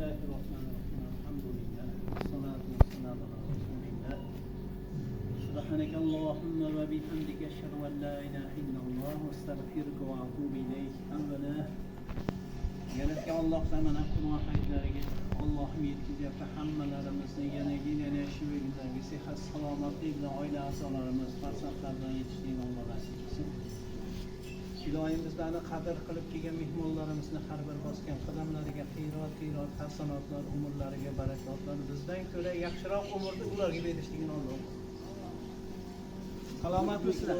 Bismillahirrahmanirrahim. Elhamdülillah. Salatu vesselamu ala Resulillah. Subhaneke Allahümme ve bihamdike eşhedü en la ilahe illallah ve estağfiruke ve etûbü ileyk. Evvela yaratgan Alloh zamana qurban haytlariga Allohim yetkazayapti hammalarimizni yana shu yo'llarga sihat salomatlik bilan oila a'zolarimiz farzandlardan yetishlikni Alloh nasib qilsin. Ilohim bizlarni qadr qilib kelgan mehmonlarimizni har bir bosgan qadamlariga qiyrat hasanotlar, umrlariga barakotlar, bizdan ko'ra yaxshiroq umrni ularga berishligini Alloh. Salomat bo'lsinlar.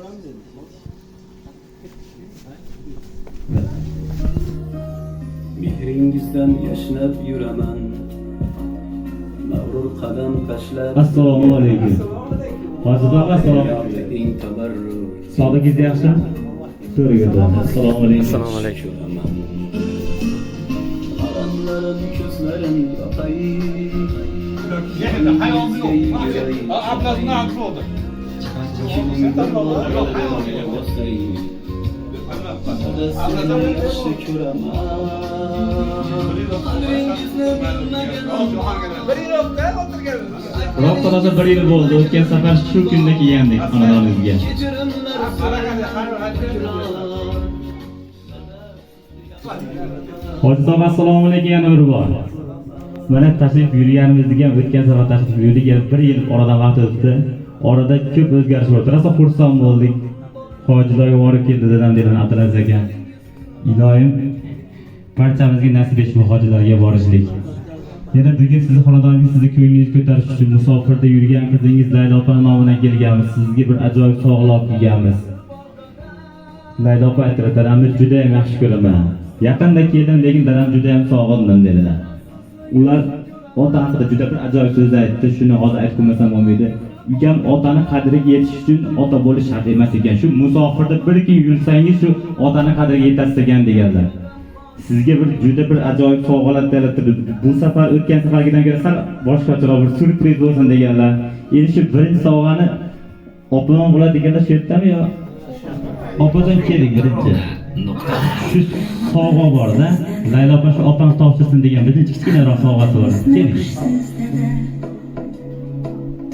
Mehringizdan yashnab yuraman. Mag'rur qadam tashlab. Assalomu alaykum. Hozirda assalomu sog'ligingiz yaxshimi? So'ragan. Assalomu alaykum. Assalomu alaykum. Qaranlarim ko'zlarim yoqay. Yerinde hayvanı yok. Ablasını haklı oldu. Roqtada bir yil bo'ldi. O'tgan safar shu kunda kelgandik xonadonimizga. Hozir assalomu alaykum yana bir bor. Mana tashrif buyurganimizga ham o'tgan safar tashrif buyurdik. Bir yil oradan vaqt o'tdi. Orada ko'p o'zgarish bo'ldi. Rosa xursand bo'ldik. Hojilarga borib keldi dadam degan Abdulaziz aka. Ilohim barchamizga nasib etsin bu hojilarga borishlik. Yana bugun sizni xonadoningiz sizni ko'nglingizni ko'tarish uchun musofirda yurgan qizingiz Laylo opa nomidan kelganmiz. Sizga bir ajoyib sovg'alar qilganmiz. Laylo opa aytdi, dadamni juda ham yaxshi ko'raman. Yaqinda keldim, lekin dadam juda ham sog'indim dedilar. Ular ota haqida juda bir ajoyib so'z aytdi. Shuni hozir aytib qo'ymasam bo'lmaydi. Ukam otani qadriga yetish uchun ota bo'lish shart emas ekan. Shu musofirda bir kun yursangiz shu otani qadriga yetasiz ekan deganlar. Sizga bir juda bir ajoyib sovg'alar tayyorladi. Bu safar o'tgan safargidan ko'ra sal boshqacharoq bir syurpriz bo'lsin deganlar. Endi shu birinchi sovg'ani opamon bo'ladi deganlar shu yerdami yo? Opadan keling birinchi. Shu sovg'a borda, Laylo opa shu opam topshirsin degan birinchi kichkinaroq sovg'asi bor. Keling.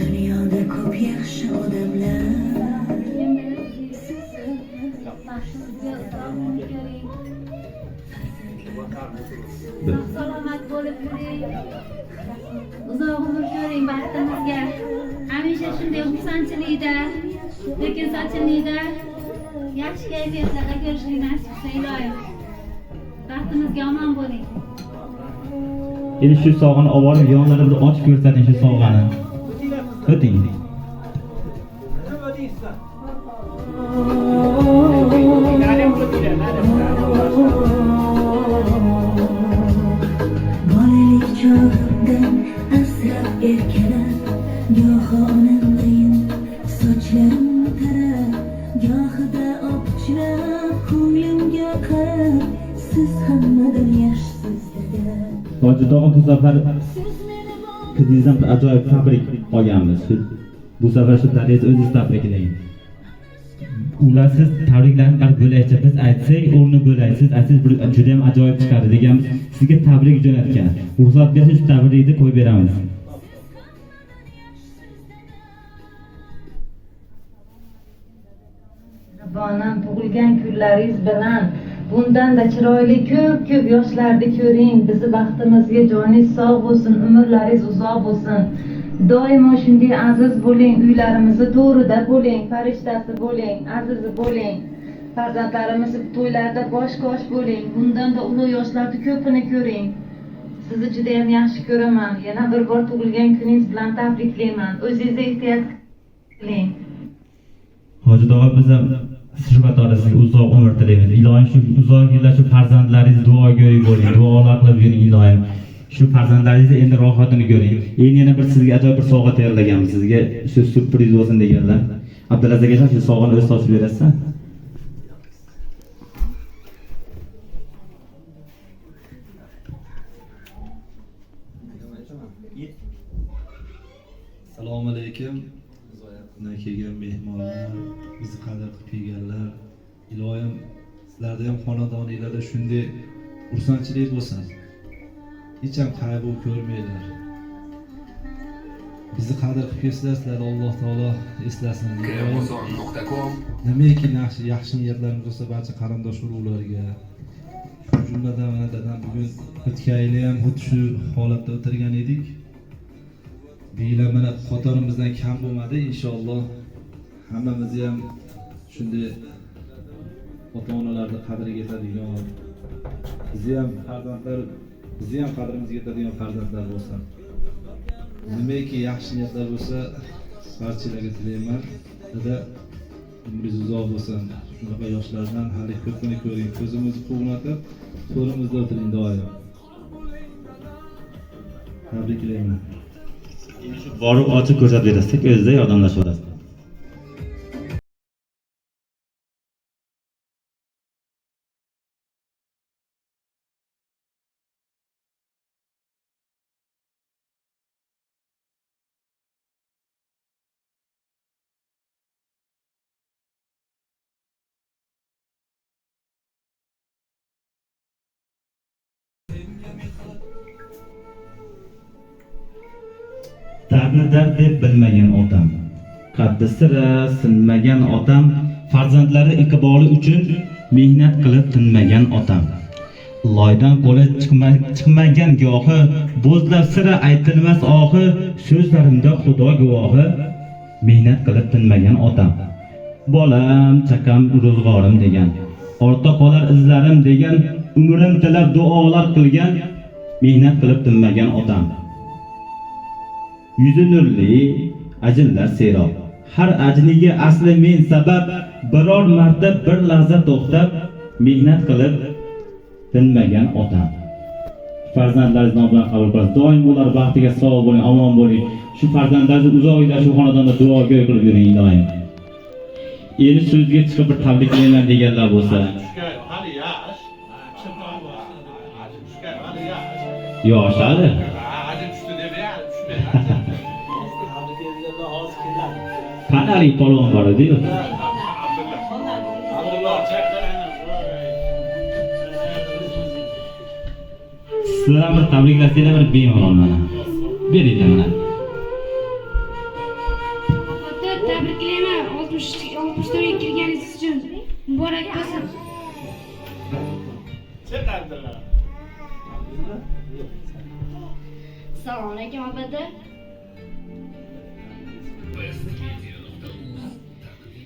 Dunyoda ko'p yaxshi odamlar. Salomat bo'lib yuring. Uzoq umr ko'ring baxtimizga. Hamisha shunday xursandchilikda, lekin sochinlikda yaxshi kayfiyatlarda ko'rishni nasib qilsin ilohim. Baxtimizga omon bo'ling. Endi shu sovg'ani olib borib yonlarida bir ochib ko'rsating shu sovg'ani. O'ting. Bolalik chog'imdan asrab erkalab, gohi onamdayin sochlarim tarab, gohida opichlab ko'nglimga qarab, siz hammadan yaxshisiz dedi. Hojidog'a bu safar qizingizdan bir ajoyib tabrik olganmiz. Bu safar shu tabriz o'zingiz tabriklang. Ular siz tabriklarni qilib bo'laycha biz aytsak, o'rni bo'laysiz, aytsangiz bir juda ham ajoyib chiqadi deganmiz. Sizga tabrik jo'natgan. Ruxsat bersangiz shu tabrikni qo'yib beramiz. Bonam tug'ilgan kunlaringiz bilan bundan-da chiroyli ko'p yoshlarni ko'ring. Bizi baxtimizga joningiz sog' bo'lsin, umrlaringiz uzoq bo'lsin. Doimo shunday aziz bo'ling, uylarimizni to'rida bo'ling, farishtasi bo'ling, azizi bo'ling. Farzandlarimizni to'ylarda bosh-qosh bo'ling. Bundan-da ulug' yoshlarni ko'pini ko'ring. Sizni juda ham yaxshi ko'raman. Yana bir bor tug'ilgan kuningiz bilan tabriklayman. O'zingizni ehtiyot qiling. Hojidog'a biz ham shu qatorida uzoq umr tilaymiz. Ilohim shu uzoq yillar shu farzandlaringiz duogo'y bo'ling, duolar qilib yuring ilohim. Shu farzandlaringizni endi rohatini ko'ring. Endi yana bir sizga ajoyib bir sovg'a tayyorlaganmiz. Sizga shu syurpriz bo'lsin deganlar. Abdulaziz aka shu sovg'ani o'z topshirib berasiz. Assalomu alaykum. Uzoqdan kelgan mehmonlar, bizni qadr qilib kelganlar. Ilohim sizlarda ham xonadoninglarda shunday xursandchilik bo'lsin. hech ham qayg'u ko'rmaydilar. Bizni qadr qilib kelsizlar, Alloh taolo eslasin. Nimaiki yaxshi niyatlarimiz bo'lsa barcha qarindosh urug'larga, shu jumladan mana dadam bugun o'tgan yili ham xuddi shu holatda o'tirgan edik. Bu yil ham mana qatorimizdan kam bo'lmadi inshaalloh. Hammamizni ham shunday ota-onalarning qadriga yetadigan, bizni ham farzandlar, bizni ham qadrimizga yetadigan farzandlar bo'lsin. Nimaiki yaxshi niyatlar bo'lsa, barchalarga tilayman. Dada umringiz uzoq bo'lsin. Shunaqa yoshlardan hali ko'pini ko'ring. Ko'zimizni quvnatib, qo'limizda o'tiring doim. Tabriklayman. Borib ochib ko'rsatib berasiz, o'zida yordamlashib olasiz. Dardni dard deb bilmagan otam, qaddi sira sinmagan otam, farzandlari iqboli uchun mehnat qilib tinmagan otam. Loydan qo'li chiqmagan gohi, bo'zlab sira aytilmas ohi, so'zlarimda Xudo guvohi, mehnat qilib tinmagan otam. Bolam, chaqam, ro'zg'orim degan, ortda qolar izlarim degan, umrim tilab duolar qilgan, mehnat qilib tinmagan otam. Yüzü nurli, ajinlar serob. Har ajniga asli men sabab, biror marta bir lahza to'xtab, mehnat qilib tinmagan otam. Farzandlaringizni bilan qabul qilasiz. Doim ular baxtiga sog' bo'ling, omon bo'ling. Shu farzandlaringizni uzoq yillar shu xonadonda duoga qilib yuring doim. Endi so'zga chiqib bir tabriklayman deganlar bo'lsa. Yosh hali. Qanday polvon bor edi-yu. Sizlar bir tabriklasanglar bir bemalol mana. Beringlar mana. Ota tabriklayman 60 to'rtga kirganingiz uchun. Muborak bo'lsin. Assalomu alaykum abada.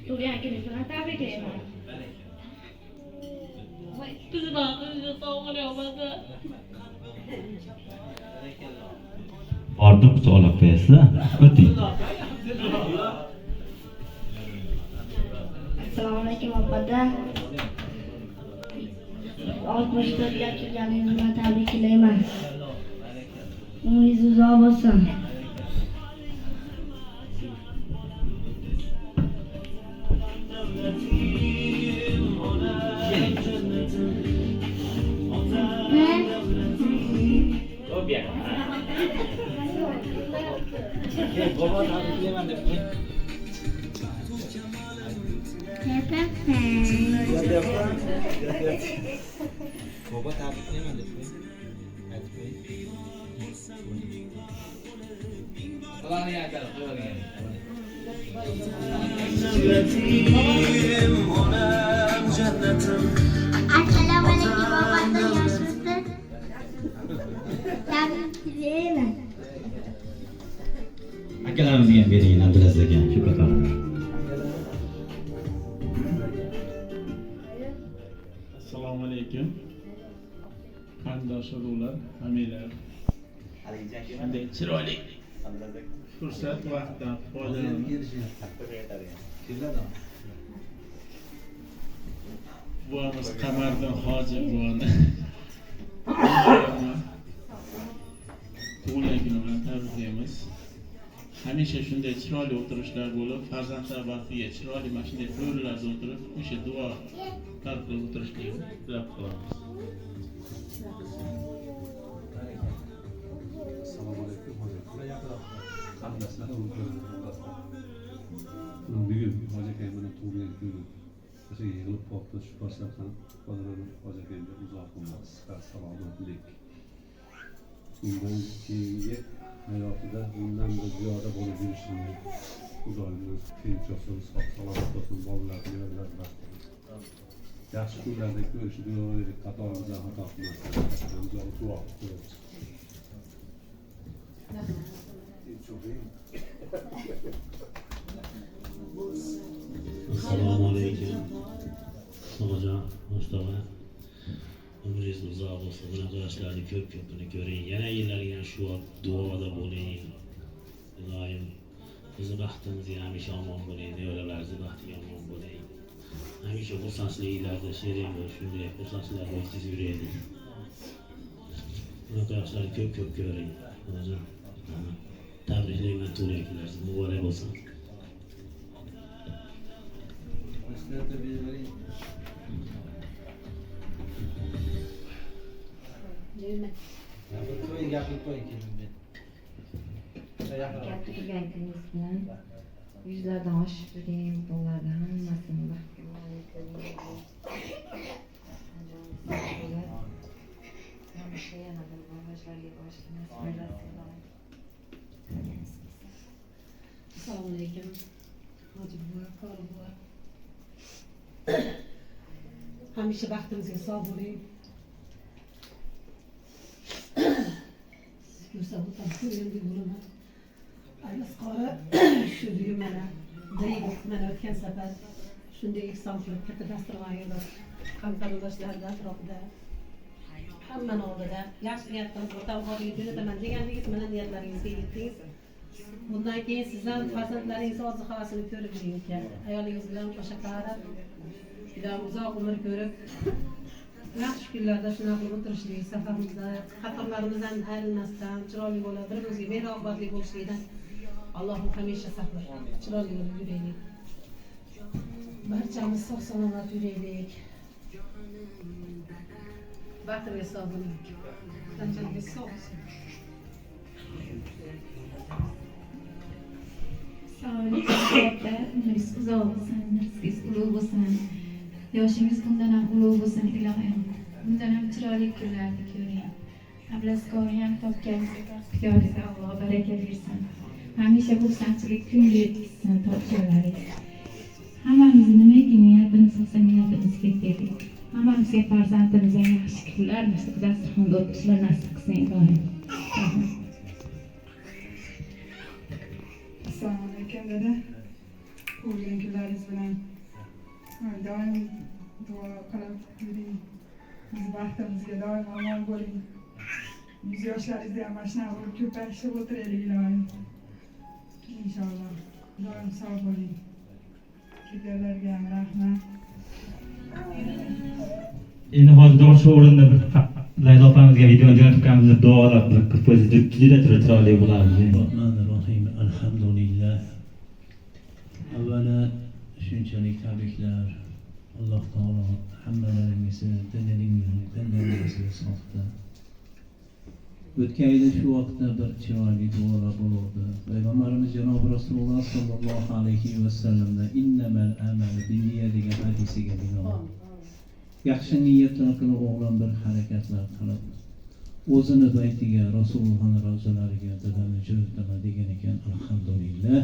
Tug'ilgan kuningiz bilan tabriklayman. Orda quchoqlab qo'yasizlar. O'ting. Assalomu alaykum abada. 64ga kirganingiz bilan tabriklayman. Umringiz uzoq bo'lsin. Assalomu alaykum bobom, yaxshimisiz? Tabriklayman. Akalarimizga ham bering, Abdulaziz aka, ko'patamiz. Assalomu alaykum. Qarindosh urug'lar, hammalar. Shunday chiroyli fursat vaqtdan foydalanib buvamiz Qamariddin Hoji buvani tug'ilgan kuni bilan tabriklaymiz. Hamisha shunday chiroyli o'tirishlar bo'lib, farzandlar baxtiga chiroyli mana shunday bo'rilarda o'tirib, o'sha duo qilib o'tirishlikni tilab qolamiz. Assalomu alaykum. Bugun Hoji aka bilan tug'ilgan kuni. O'sha yig'ilib qoldi, shu fursatdan foydalanib Hoji akaga uzoq umr, sihat, salomatlik. bundan keyingi hayotida bundan da ziyoda bo'lib yurishini Xudoyimiz tinch olsin, sog' salomat olsin, bolalarni yo'llarida yaxshi kunlarda ko'rishni duo qilib, xatomizni xato qilmasdan hamzani duo qilib. Assalomu alaykum. Onajon, Mustafa. Umringiz uzoq bo'lsin. Bunaqa yoshlarni ko'p-ko'pini ko'ring. Yana yillarga shu duoda bo'ling. Iloyim bizni baxtimizga hamisha omon bo'ling. Nevaralaringizni baxtiga omon bo'ling. Hamisha xursandchiliklarda shirin bo'lib, shunday xursandchiliklar o'tkazib yuraylik. Bunaqa yoshlarni ko'p-ko'p ko'ring. Onajon, tabriklayman to'laylarsiz. Muborak bo'lsin. Gap turgan kuningiz bilan yuzlardan oshib yurgan bolalarni hammasini baxtga hamisha yana bir yoshlarga borishni nasib etsin. Assalomu alaykum. Hoji buva, qori buva. Hamisha baxtimizga sog' bo'ling. Siz ko'rsa bu tam ko'rgandek bo'laman. Aylas qori shu bugun mana o'tgan safar shunday ehson qilib katta dasturxon yig'ib qarindoshlarni atrofida hammani oldida yaxshi niyat qilib o'rtamxo'rga jo'nataman deganingiz mana niyatlaringizga yetdingiz. Bundan keyin siz ham farzandlaringiz orzu havasini ko'rib yuring uka. Ayolingiz bilan qo'sha qarab, juda uzoq umr ko'rib, yaxshi kunlarda shunaqa qilib o'tirishlik, safarimizda xatolarımızdan ayrilmasdan, chiroyli bo'lib, bir-birimizga mehr-oqibatli bo'lishlikdan Allohim hamisha saqlasin. Chiroyli bo'lib yuraylik. Barchamiz sog' salomat yuraylik. Baxtimizga sog' bo'ling. Qanchalik sog' bo'lsin. Umringiz uzoq bo'lsin, rizqingiz ulug' bo'lsin. Yoshingiz bundan ham ulug' bo'lsin ilohim. Bundan ham chiroyli kunlarni ko'ring. Ablaskori ham topganingizga kasbkoriga Alloh baraka bersin. Hamisha xursandchilik kunga yetkazsin topganlaringiz. Hammamizni nimaiki niyatimiz bo'lsa niyatimizga yetaylik. Hammamizga farzandimizga yaxshi kunlar, nasib dasturxonda o'tirishlar nasib qilsin ilohim. Assalomu alaykum dada. Ko'rgan kunlaringiz bilan doim duo qilib yuring. Biz baxtimizga doim omon bo'ling. Yuz yoshlaringizni ham mana shunaqa bo'lib ko'payishib o'tiraylik ilohim. Inshaalloh. Doim sog' bo'ling. Kelganlarga ham rahmat. Endi hozir o'sha o'rinda bir Laylo opamizga video jo'natganimizda duolar qilib qo'ysangiz juda chiroyli bo'lardi. Rahmanir-Rahim. Alhamdulillah. Avvalo shunchalik tabriklar. Alloh taolo hammalaringizni dinlaringizga sog'di. O'tgan yil shu vaqtda bir chiroyli duolar bo'ldi. Payg'ambarimiz janob Rasululloh sollallohu alayhi vasallamdan innamal amalu binniyat degan hadisiga binoan yaxshi niyatlar qilib o'g'lon bir harakatlar qilib o'zini baytiga Rasulullohning ravzalariga dadani jo'nataman degan ekan. Alhamdulillah.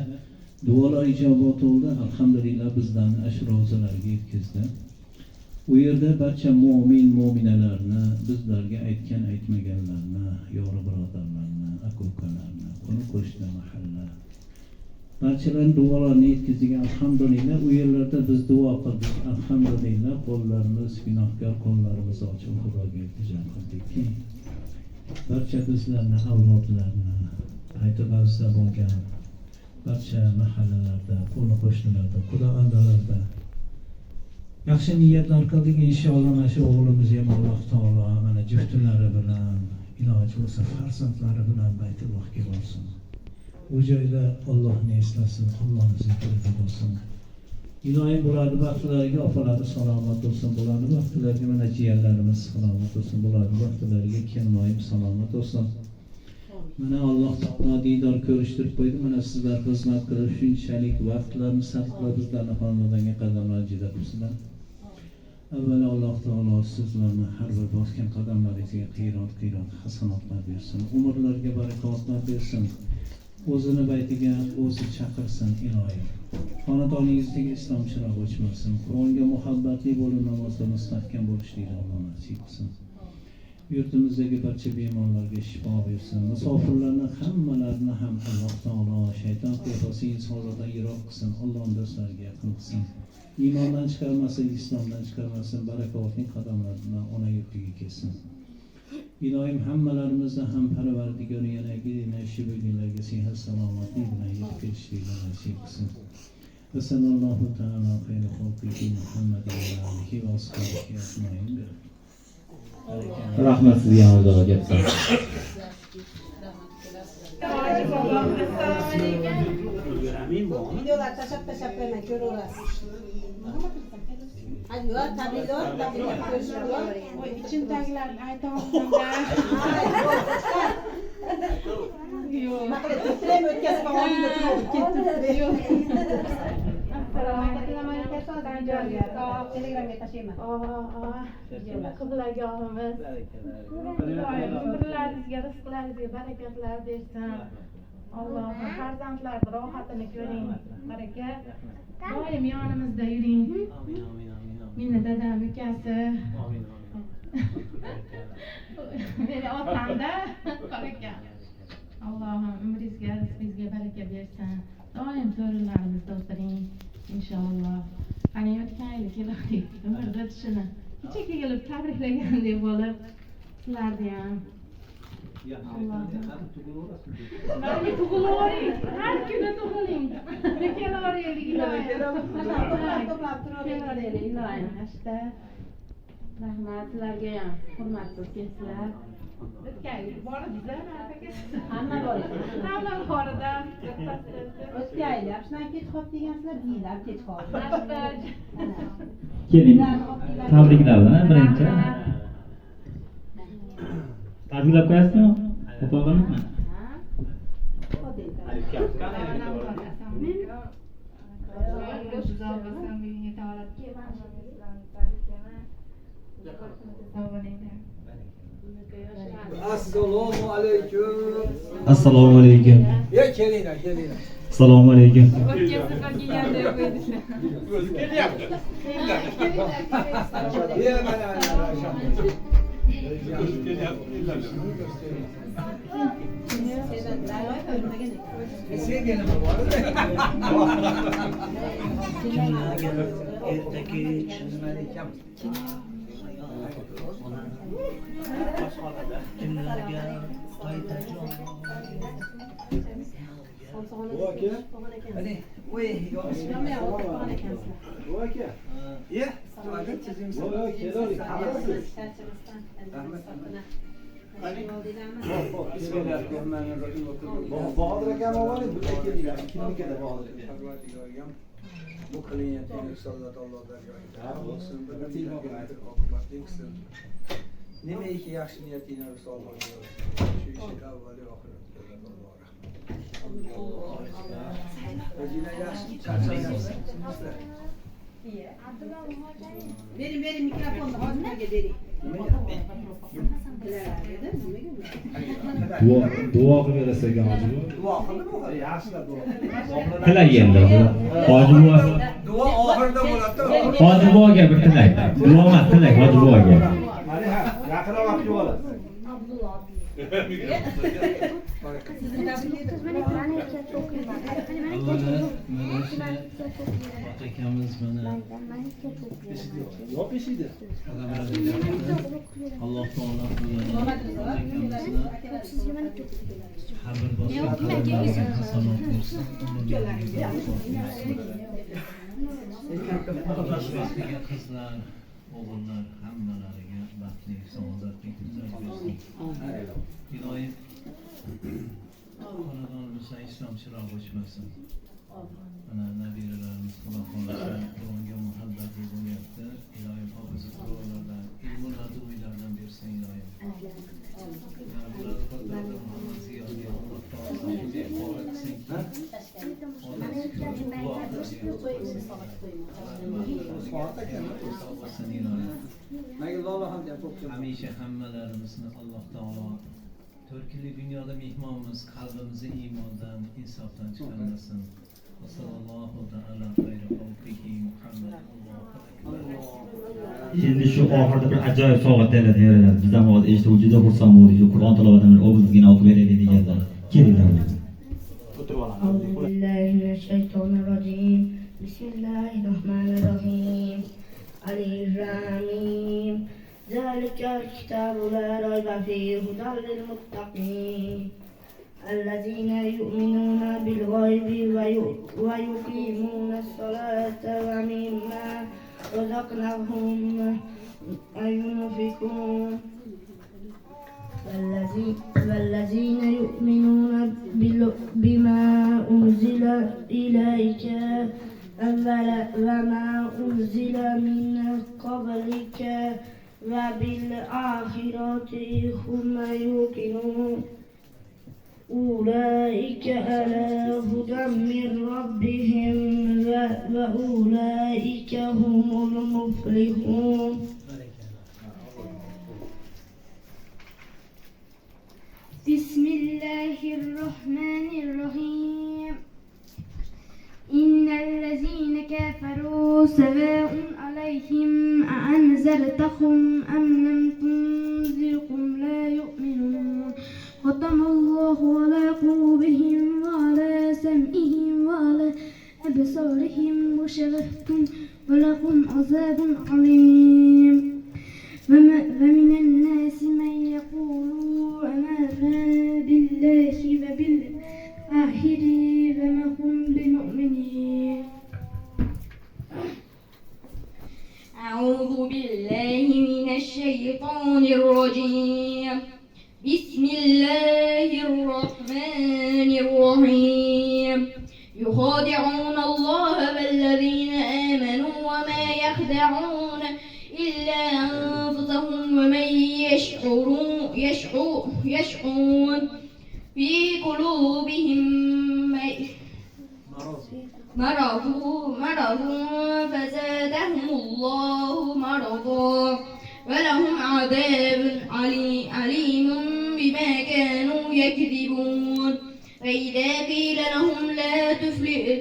Duolar ijobat bo'ldi. Alhamdulillah bizlarni shu ravzalarga yetkazdi. U yerda barcha mu'min mu'minalarni, bizlarga aytgan aytmaganlarni, yori birodarlarni, aka-ukalarni, qo'ni-qo'shni mahalla barchalarning duolarini yetkazdik. Alhamdulillah. U yerlarda biz duo qildik. Alhamdulillah. Qo'llarimiz gunohkor qo'llarimizni ochib Xudoga iltijo qildikki, barcha bizlarni avlodlarni aytibazda bo'lgan barcha mahallalarda, qo'ni-qo'shnilarda, xudoandalarda yaxshi niyatlar qildik. Inshaalloh mana shu o'g'limizni ham Alloh taolo mana juftlari bilan, iloji bo'lsa farzandlari bilan Baytullohga borsin. U joyda Allohni eslasin, Allohni zikrida bo'lsin. Iloyim bularni vaqtlariga opalari salomat bo'lsin, bularni vaqtlariga mana jiyanlarimiz salomat bo'lsin, bularni vaqtlariga kelinoyim salomat bo'lsin. Mana Alloh taolo diydor ko'rishtirib qo'ydi. Mana sizlar xizmat qilib shunchalik vaqtlarni sarflab bizlarni xonadonga qadamlar juda qilibsizlar. Avvalo Alloh taolo sizlarni har bir bosgan qadamlaringizga qiyrat hasanotlar bersin. Umrlarga barakotlar bersin. O'zini baytiga o'zi chaqirsin iloyim. Xonadoningizdagi islom chirog'i o'chmasin. Qur'onga muhabbatli bo'lib, namozda mustahkam bo'lishlikni Alloh nasib qilsin. Yurtimizdagi barcha bemorlarga shifo bersin. Musofirlarni hammalarini ham Alloh taolo shayton qiyofasi insonlardan yiroq qilsin. Allohning do'stlariga yaqin qilsin. Iymondan chiqarmasin, islomdan chiqarmasin, barakotning qadamlaridan ona yurtiga kelsin. Iloyim hammalarimizni ham Parvardigor yanagi shu bugunlarga sehat salomatlik bilan yetib kelishlikni nasib qilsin. Va sallallohu taala xayri xalqihi Muhammadin va alihi va ashabihi ajmain. Rahmat sizga Alloh gapsa. Videolar tashlab qo'ymang, ko'raverasiz. Hadi yo'q, tabriklar ko'rishlar. Voy, ichimdagilarni aytolmayman-da. Yo'q. Maqlab o'tkazib oldinda turib ketdi. Yo'q. Telegramga tashlayman. Qiblagohimiz. Umrlaringizga, rizqlaringizga barakatlar bersin. Allohim farzandlarni rohatini ko'ring. Baraka. Doim yonimizda yuring. Meni dadam ukasi. Meni otamda baraka. Allohim umringizga, rizqingizga baraka bersin. Doim to'ralarimizda o'tiring. İnşallah. Hani o'tgan yili kelaylik, umrda tushini. Kecha kelib tabriklagandek bo'lib, sizlarni ham. Allohim. Mana tug'ilvoring. Har kuni tug'iling. Kelaveraylik iloyim. To'plab turaveraylik iloyim. Ashta. Rahmat sizlarga ham, hurmatli kelsalar. O'tgan yil bor bizda, hamma bor. Hamma borida. O'tgan yil shundan kech qolib degansizlar, deylar kech qoldi. Keling. Tabriklardan birinchi. Tabriklab qo'yasizmi? O'qoqimizmi? Assalomu alaykum. Assalomu alaykum. Ya kelinglar. Assalomu alaykum. O'tgan safar kelgandek qo'ydinglar. O'zi kelyapti. Ya mana Bahadır akam var ya, bu tekeliler, kimlik ede Bahadır akam. Bu kılıyetini sallallahu aleyhi ve sellem berkatıyla okumaklı kısım. Neme ki yaxşı niyetine sallallahu aleyhi ve sellem. Şu işi evveli ahiret gören Allah'a rahmet. Ve yine yaxşı çarşıya Benim mikrofonda hozirga bering. Duo qilib berasiz ekan hoji bu. Duo qildimi? Yaxshilab duo. Tilak endi bu. Hoji buva. Duo oxirida bo'ladi. Hoji buvaga bir tilak. Duo emas, tilak hoji buvaga. Mana yaqinroq olib kelib Sizin akamiz mana Yok işiydi. Alloh taolo har bir bosgan hasanat bersin. Qizlar, o'g'illar hammalariga baxtli, saodatli kunlar bersin. Iloyim xonadonimizda islom chirog'i o'chmasin. Mana nabiralarimiz Xudo xohlasa Qur'onga muhabbatli bo'lyapti. Iloyim hofiz duolardan, ilmu laduviylardan bersin iloyim. Muhammad Ziyodga Alloh taolo shunday qo'rq qilsinki, hamisha hammalarimizni Alloh taolo to'rtkunlik dunyoda mehmonmiz, qalbimizni iymondan, insofdan chiqarmasin. Va sallallohu ta'ala xayri xalqihi Muhammad. Endi shu oxirida bir ajoyib sovg'a tayyorladi. Bizdan hozir eshitib juda xursand bo'ldik. Shu Qur'on tilovatidan bir obrazgina o'qib beraylik deganlar. Kelinglar. أعوذ بالله من الشيطان الرجيم بسم الله الرحمن الرحيم ألف لام ميم ذلك الكتاب لا ريب فيه هدى للمتقين الذين يؤمنون بالغيب ويقيمون الصلاة ومما رزقناهم ينفقون والذين يؤمنون بما أنزل إليك وما أنزل من قبلك وبالآخرة هم يوقنون أولئك على هدى من ربهم وأولئك هم المفلحون. بسم الله الرحمن الرحيم إن الذين كفروا سواء عليهم أأنذرتهم أم لم تنذرهم لا يؤمنون ختم الله على قلوبهم وعلى سمعهم وعلى أبصارهم غشاوة ولهم عذاب عليم ومن الناس من يقول آمنا بالله وبالآخر وما هم بمؤمنين. أعوذ بالله من الشيطان الرجيم بسم الله الرحمن الرحيم يخادعون الله والذين آمنوا وما يخدعون إلا أنفسهم ومن يشعرون في قلوبهم مرض فزادهم الله مرضا ولهم عذاب عليم بما كانوا يكذبون. فإذا قيل لهم لا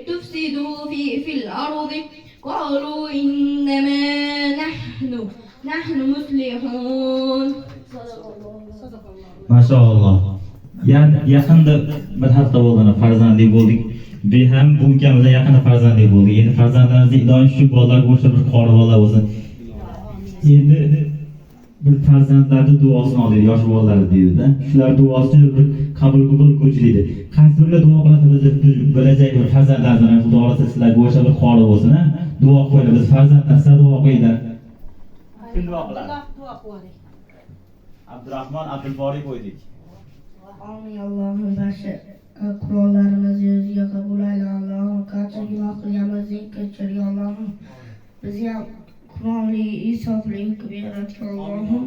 تفسدوا في الأرض قالوا إنما نحن مصلحون. Maşallah. Yani yaqinda bir hafta bo'ldi, farzandli bo'ldik. Biz ham bu ukamizdan yaqinda farzandli bo'ldik. Endi farzandlarimizni iloyim shu bolalarga o'xshab bir qori bola bo'lsin. Endi bir farzandlarni duosini oldik, yosh bolalar deydi-da. Shular duosini bir qabul qiluvchilaydi. Qaysi birga duo qilamiz biz bo'lajak bir farzandlardan Xudo xolasa sizlarga o'sha bir qori bo'lsin, ha? Duo qo'yinglar, biz farzandlar sizlar duo qo'yinglar. Kim duo qiladi? Abdurahmon Abdulboriy qo'ydik. Amin. Allohim bashi qurollarimizni o'ziga qabul ayla. Allohim qancha gunoh qilganimizni kechir Allohim. Bizga qurolli insofli qilib yaratgan Allohim.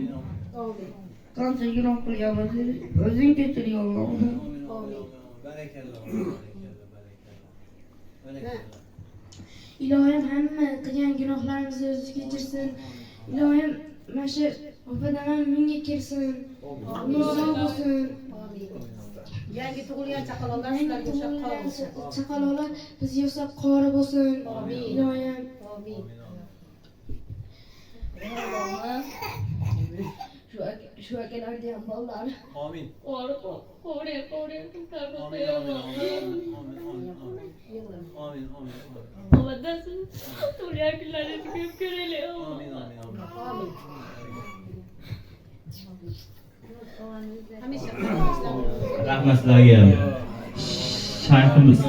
Qancha gunoh qilganimizni o'zing kechir Allohim. Ilohim hamma qilgan gunohlarimizni o'zi kechirsin. Ilohim mana shu opadan ham menga kirsin. Rozi bo'lsin. Yangi tug'ilgan chaqaloqlar shularga o'xshab qolsin. Chaqaloqlar bizga o'xshab qori bo'lsin. Ilohim. Şu akalarga ham bolalar. Amin. Qori Amin. Omadasın. Tug'ilgan kunlaringizni ko'p ko'raylik. Amin. Rahmat sizlarga. Shayximiz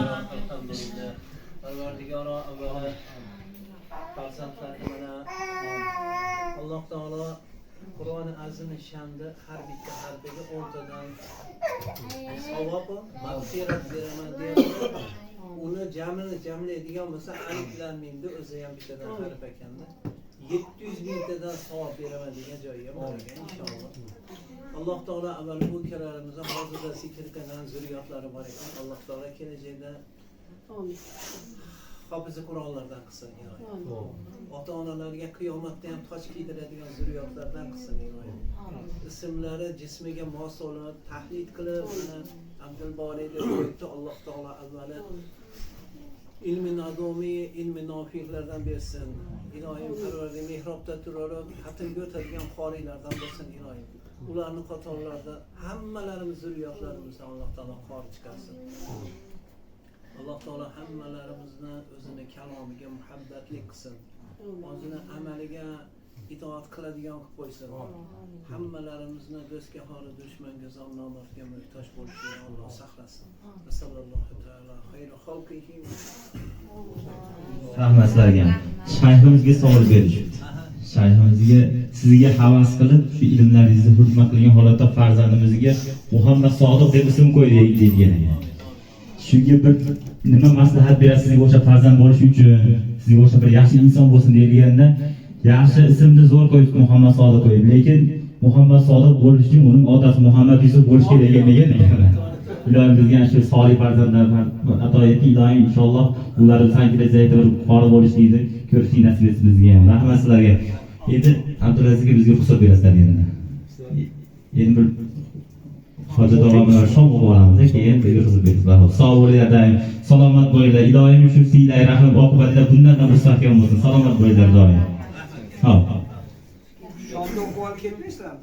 Parvardigoro avvalo farzandlarni mana Alloh taolo Qur'oni azimi shanda har bitta harfiga 10 tadan savob mag'firat beraman deyapti. Uni jamlaydigan bo'lsa alif lam mimni o'zi ham bittadan harf ekanda 700 mingtadan savob beraman degan joyiga bor ekan inshaalloh. Alloh taolo avval bu ukalarimizga hozirda zikr qilgan zurriyotlari bor ekan. Alloh taolo kelajakda hofizi Qur'onlardan qilsin iloyim. Ota-onalarga qiyomatda ham toj kiydiradigan zurriyotlardan qilsin iloyim. Ismlari jismiga mos bo'lib, tahlid qilib, Abdul Bori deb qo'yibdi. Alloh taolo avvalo ilmi nadomi, ilmi nofiqlardan bersin. Iloyim Parvardigor mehrobda turib, xatimga o'tadigan qorilardan bo'lsin iloyim. Ularning qatorlarida hammalarimiz zurriyotlarimizdan Alloh taolo qori chiqarsin. Alloh taolo hammalarimizni o'zini kalomiga muhabbatli qilsin. O'zini amaliga itoat qiladigan qilib qo'ysin. Hammalarimizni do'stga xori, dushmanga, zomnomardga muhtoj bo'lishini Alloh saqlasin. Sallallohu taala xayru xalqihi. Rahmat sizlarga. Shayximizga savol berishibdi. Shayximizga sizga havas qilib shu ilmlaringizni hurmat qilgan holatda farzandimizga Muhammad Sodiq deb ism qo'ydik degan ekan. Shunga bir nima maslahat berasiz sizga o'sha farzand bo'lish uchun, sizga o'sha bir yaxshi inson bo'lsin deyilganda, yaxshi ismni zo'r qo'yib Muhammad Sodiq qo'yib, lekin Muhammad Sodiq bo'lish uchun uning otasi Muhammad Yusuf bo'lish kerak degan. Iloyim bizga shu solih farzandlar ato etdi. Iloyim inshaalloh ularni sankilajakda bir qori bo'lishlikni ko'rishni nasib etsin bizga ham. Rahmat sizlarga. Endi Abdulazizga bizga ruxsat berasizlar endi. Endi bir hojat olamlar shom bo'lamiz, keyin bizga ruxsat berasiz. Sog' bo'linglar, salomat bo'linglar. Iloyim shu siylay rahmat oqibatida bundan ham mustahkam bo'lsin. Salomat bo'linglar doim. Xo'p. Shomda o'qib ketmaysizlarmi?